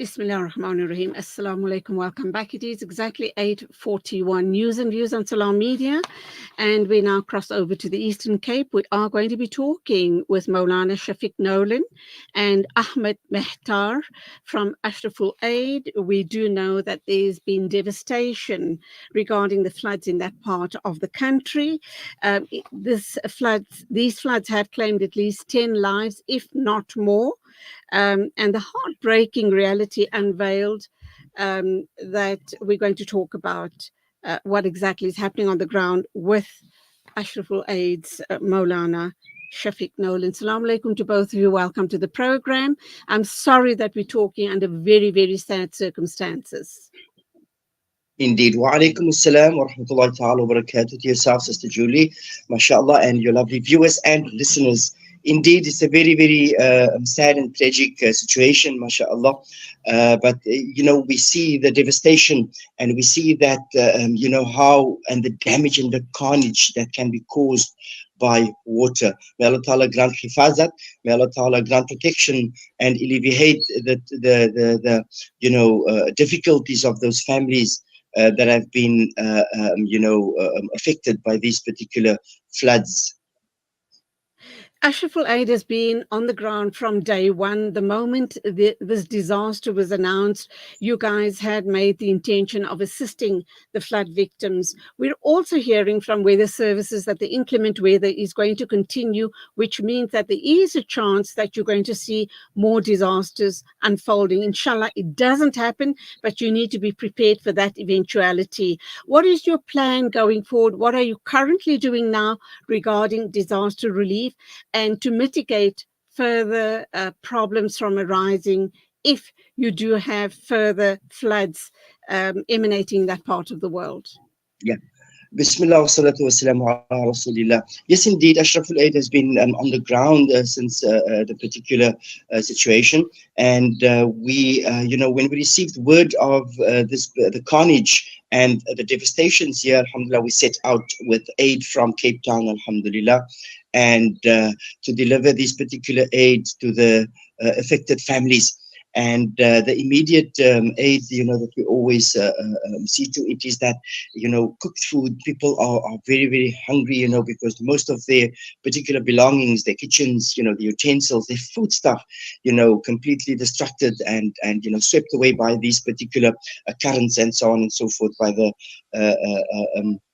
Bismillah ar-Rahman ar-Rahim. Assalamu alaikum. Welcome back. It is exactly 8:41. News and views on Salam Media. And we now cross over to the Eastern Cape. We are going to be talking with Moulana Shafiek Nolan and Ahmed Mehtar from Ashraful Aid. We do know that there's been devastation regarding the floods in that part of the country. These floods have claimed at least 10 lives, if not more. And the heartbreaking reality unveiled that we're going to talk about what exactly is happening on the ground with Ashraful Aid's Moulana Shafiek Nolan. Assalamu alaikum to both of you. Welcome to the program. I'm sorry that we're talking under very, very sad circumstances. Indeed. Wa alaikum assalam wa rahmatullahi ta'ala wa barakatuh to yourself, Sister Julie, mashallah, and your lovely viewers and listeners. Indeed, it's a very, very sad and tragic situation, mashallah. But we see the devastation and we see that, how and the damage and the carnage that can be caused by water. May Allah Ta'ala grant hifazat, may Allah Ta'ala grant protection and alleviate the difficulties of those families that have been, affected by these particular floods. Ashraful Aid has been on the ground from day one. The moment this disaster was announced, you guys had made the intention of assisting the flood victims. We're also hearing from weather services that the inclement weather is going to continue, which means that there is a chance that you're going to see more disasters unfolding. Inshallah, it doesn't happen, but you need to be prepared for that eventuality. What is your plan going forward? What are you currently doing now regarding disaster relief and to mitigate further problems from arising if you do have further floods emanating that part of the world? Yeah. Bismillah wa salatu wa salamu ala Rasulillah. Yes, indeed, Ashraful Aid has been on the ground since the particular situation. And when we received word of the carnage and the devastations here, alhamdulillah, we set out with aid from Cape Town, alhamdulillah, and to deliver these particular aid to the affected families. And the immediate aid, that we always see to it is that, cooked food. People are very, very hungry, because most of their particular belongings, their kitchens, the utensils, their food stuff, completely destructed and swept away by these particular currents and so on and so forth by the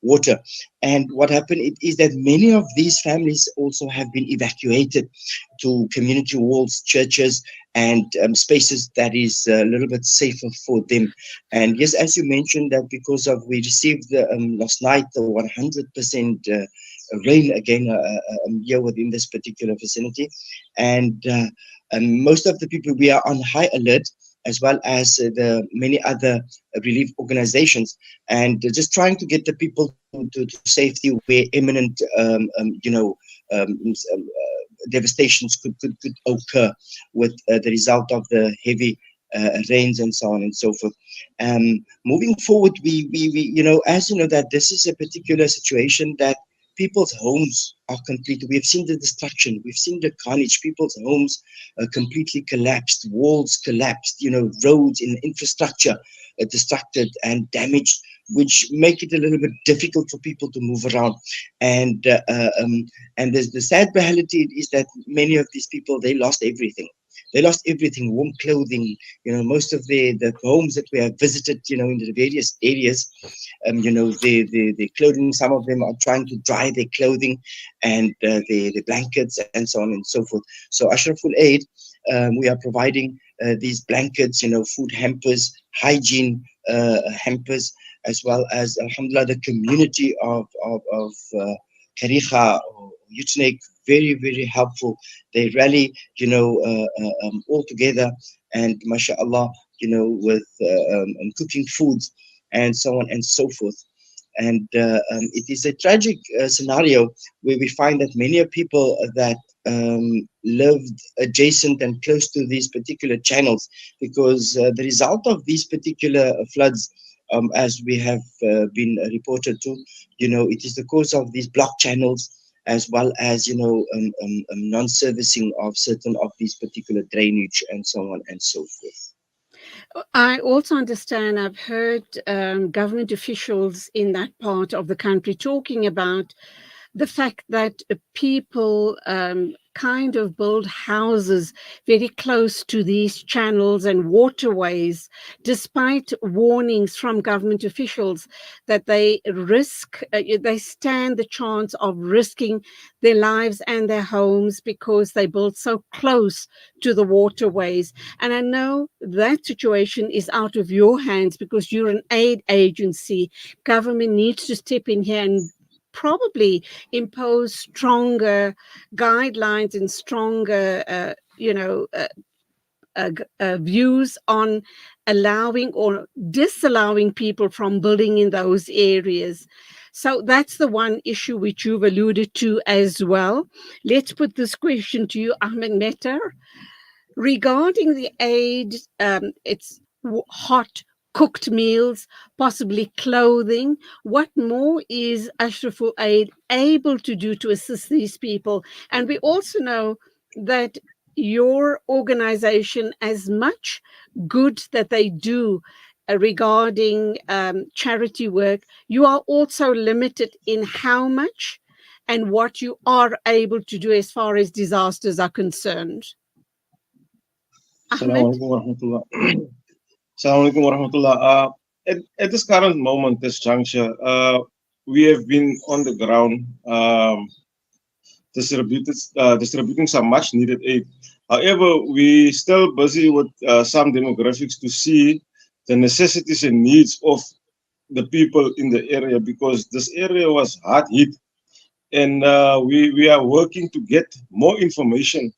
water. And what happened is that many of these families also have been evacuated to community walls, churches, and spaces that is a little bit safer for them. And yes, as you mentioned, that because of we received last night the 100% rain again here within this particular vicinity, and most of the people, we are on high alert, as well as the many other relief organizations, and just trying to get the people to safety where imminent devastations could occur with the result of the heavy rains and so on and so forth. Moving forward, we as you know, that this is a particular situation that people's homes are complete. We have seen the destruction. We've seen the carnage. People's homes completely collapsed. Walls collapsed. Roads and infrastructure destructed and damaged, which make it a little bit difficult for people to move around. And the sad reality is that many of these people, they lost everything. They lost everything, warm clothing, most of the homes that we have visited, in the various areas, the clothing, some of them are trying to dry their clothing and the blankets and so on and so forth. So Ashraful Aid, we are providing these blankets, food hampers, hygiene hampers, as well as, alhamdulillah, the community of Karicha or Utnek, very, very helpful. They rally, all together, and mashallah, with cooking foods and so on and so forth. And it is a tragic scenario where we find that many of people that lived adjacent and close to these particular channels, because the result of these particular floods, as we have been reported to, it is the cause of these block channels, as well as non-servicing of certain of these particular drainage and so on and so forth. I also understand, I've heard government officials in that part of the country talking about the fact that people kind of build houses very close to these channels and waterways, despite warnings from government officials that they stand the chance of risking their lives and their homes because they build so close to the waterways. And I know that situation is out of your hands because you're an aid agency. Government needs to step in here and probably impose stronger guidelines and stronger, views on allowing or disallowing people from building in those areas. So that's the one issue which you've alluded to as well. Let's put this question to you, Ahmed Mehtar. Regarding the aid, it's hot cooked meals, possibly clothing. What more is Ashraful Aid able to do to assist these people? And we also know that your organization, as much good that they do regarding charity work, you are also limited in how much and what you are able to do as far as disasters are concerned. Ahmed? Assalamualaikum warahmatullah. Assalamualaikum warahmatullah. At this current moment, this juncture, we have been on the ground distributing some much needed aid. However, we still busy with some demographics to see the necessities and needs of the people in the area, because this area was hard hit, and we are working to get more information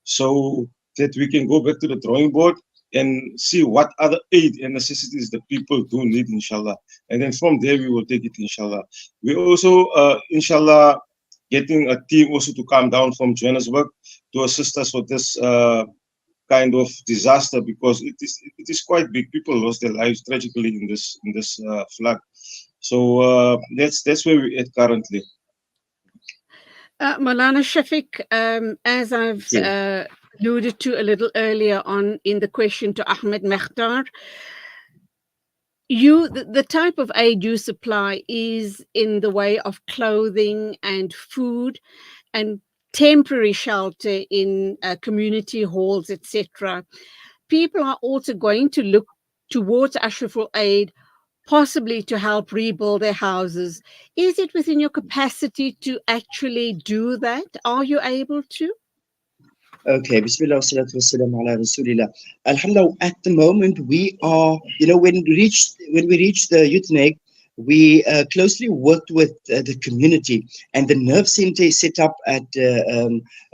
so that we can go back to the drawing board and see what other aid and necessities the people do need, inshallah. And then from there, we will take it, inshallah. We also, inshallah, getting a team also to come down from Johannesburg to assist us with this kind of disaster, because it is quite big. People lost their lives tragically in this flood. So that's where we're at currently. Moulana Shafiek, as I've Yeah. alluded to a little earlier on in the question to Ahmed Mehtar, the type of aid you supply is in the way of clothing and food and temporary shelter in community halls, etc. People are also going to look towards Ashraful Aid possibly to help rebuild their houses. Is it within your capacity to actually do that? Are you able to? Okay, Bismillah, wassalatu wassalam ala Rasulillah. Alhamdulillah, at the moment we are, when we reached the Youth, we closely worked with the community, and the nerve center is set up at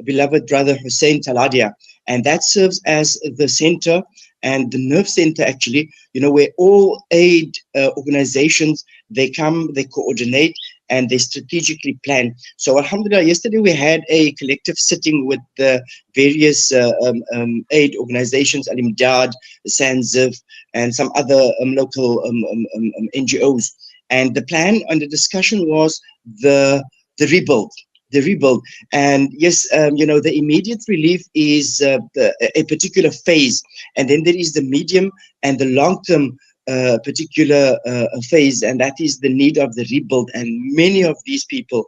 beloved brother Hussein Taladia, and that serves as the center and the nerve center, actually, where all aid organizations, they come, they coordinate, and they strategically plan. So alhamdulillah, yesterday we had a collective sitting with the various aid organizations, Al-Imdad, Sanziv, and some other local NGOs. And the plan and the discussion was the rebuild. The rebuild. And yes, the immediate relief is a particular phase. And then there is the medium and the long-term particular phase, and that is the need of the rebuild. And many of these people,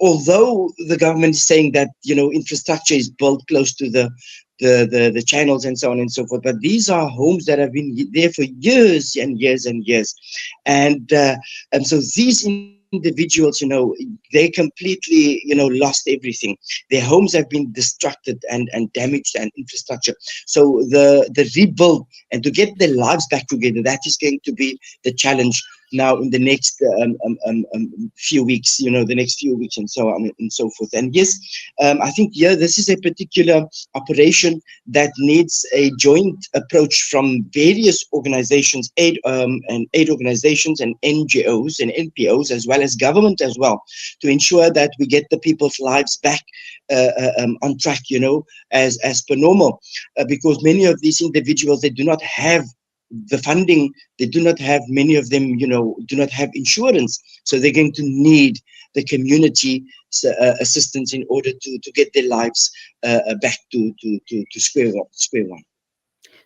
although the government is saying that infrastructure is built close to the channels and so on and so forth, but these are homes that have been there for years and years and years, and so these individuals, they completely, lost everything. Their homes have been destructed and damaged, and infrastructure. So the rebuild and to get their lives back together, that is going to be the challenge now in the next few weeks, the next few weeks and so on and so forth. And yes, I think, this is a particular operation that needs a joint approach from various organizations, aid organizations and NGOs and NPOs, as well as government as well, to ensure that we get the people's lives back on track, as per normal, because many of these individuals, they do not have the funding. They do not have, many of them, do not have insurance. So they're going to need the community assistance in order to get their lives back to square one.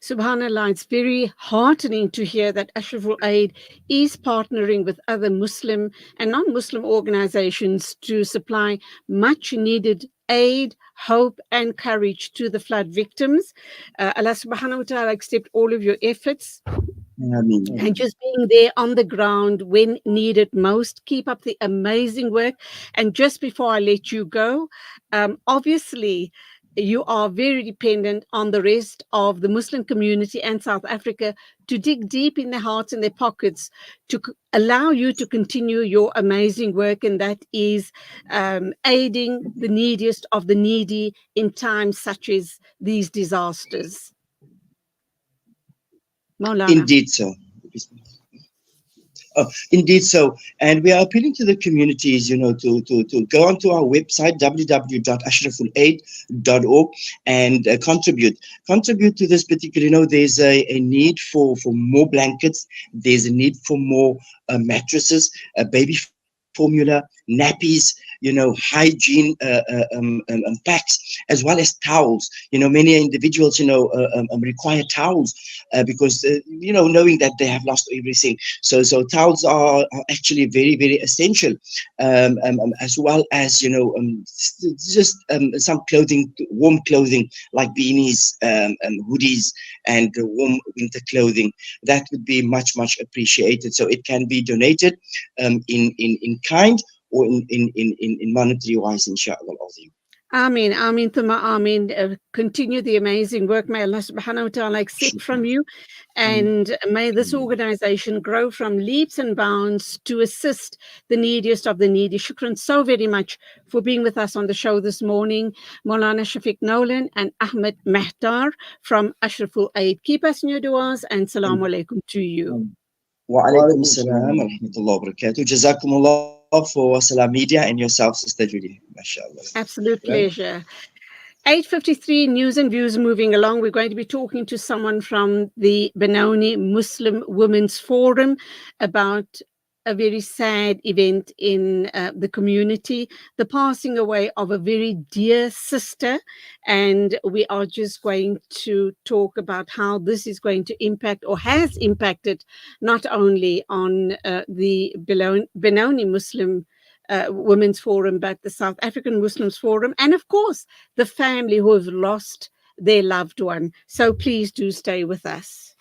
Subhanallah, it's very heartening to hear that Ashraful Aid is partnering with other Muslim and non-Muslim organizations to supply much needed aid, hope, and courage to the flood victims. Allah subhanahu wa ta'ala accept all of your efforts I mean, and just being there on the ground when needed most. Keep up the amazing work. And just before I let you go, obviously, you are very dependent on the rest of the Muslim community and South Africa to dig deep in their hearts and their pockets to allow you to continue your amazing work, and that is aiding the neediest of the needy in times such as these disasters. Moulana. indeed so. Indeed so. And we are appealing to the communities, to go onto our website, www.ashrafulaid.org, and contribute. Contribute to this particular, there's a need for more blankets. There's a need for more mattresses, baby formula, nappies, hygiene packs, as well as towels. Many individuals, require towels because, knowing that they have lost everything. So towels are actually very, very essential, as well as, just some clothing, warm clothing like beanies, hoodies, and warm winter clothing. That would be much, much appreciated. So it can be donated in kind or in monetary wise, inshallah. Ameen, Ameen, Thumma Ameen. Continue the amazing work. May Allah subhanahu wa ta'ala accept from you. And may this organization grow from leaps and bounds to assist the neediest of the needy. Shukran so very much for being with us on the show this morning. Moulana Shafiek Nolan and Ahmed Mehtar from Ashraful Aid. Keep us in your du'as and salamu alaikum to you. Wa alaikum assalam wa rahmatullahi wa barakatuh. Jazakumullah for Salam Media and yourself, Sister Judy. MashaAllah. Absolute pleasure. 8:53 news and views moving along. We're going to be talking to someone from the Benoni Muslim Women's Forum about a very sad event in the community, the passing away of a very dear sister. And we are just going to talk about how this is going to impact or has impacted not only on the Benoni Muslim Women's Forum, but the South African Muslims Forum, and of course, the family who have lost their loved one. So please do stay with us.